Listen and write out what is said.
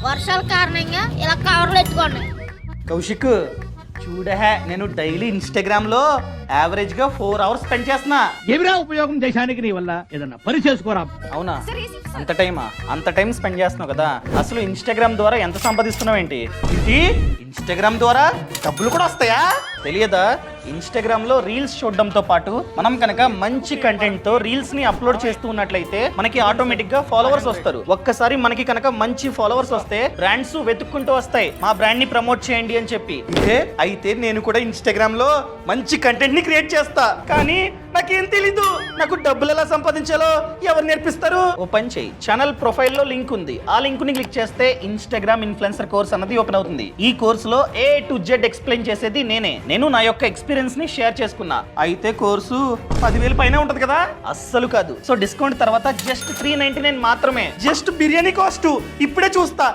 వర్షాల కారణంగా ఇలా కవర్లు ఎత్తుకోండి. కౌశిక్ చూడహే, నేను డైలీ ఇన్స్టాగ్రామ్ లో యావరేజ్ గా 4 hours స్పెండ్ చేస్తున్నా. ఏమిరా ఉపయోగం దేశానికి నీ వల్ల? ఏదన్నా పని చేసుకోరా. అవునా? అంత టైం స్పెండ్ చేస్తున్నావు కదా, అసలు ఇన్స్టాగ్రామ్ ద్వారా ఎంత సంపాదిస్తున్నావు ఏంటి? ఇది ఇన్స్టాగ్రామ్ ద్వారా డబ్బులు కూడా వస్తాయా? తెలియదా? ఇన్స్టాగ్రామ్ లో రీల్స్ చూడడంతో పాటు మనం కనుక మంచి కంటెంట్ తో రీల్స్ ని అప్లోడ్ చేస్తూ ఉన్నట్లయితే మనకి ఆటోమేటిక్ గా ఫాలోవర్స్ వస్తారు. ఒక్కసారి మనకి కనుక మంచి ఫాలోవర్స్ వస్తే బ్రాండ్స్ వెతుక్కుంటూ వస్తాయి, మా బ్రాండ్ ని ప్రమోట్ చేయండి అని చెప్పి. అయితే నేను కూడా ఇన్స్టాగ్రామ్ లో మంచి కంటెంట్ ని క్రియేట్ చేస్తా, కానీ నాకేం తెలీదు. నాకు డబ్బులు ఎలా సంపాదించాలో ఎవరు నేర్పిస్తారు? ఓ పని చేయి, ఛానల్ ప్రొఫైల్ లో లింక్ ఉంది, ఆ లింక్ ని క్లిక్ చేస్తే ఇన్స్టాగ్రామ్ ఇన్ఫ్లుయెన్సర్ కోర్స్ అన్నది ఓపెన్ అవుతుంది. ఈ కోర్స్ లో A to Z ఎక్స్ప్లెయిన్ చేసేది నేను నా యొక్క ఎక్స్పీరియన్స్ ని షేర్ చేసుకున్నా. అయితే కోర్సు 10,000 పైన ఉంటది కదా? అస్సలు కాదు. సో డిస్కౌంట్ తర్వాత జస్ట్ 399 మాత్రమే. Just biryani cost. ఇప్పుడే చూస్తా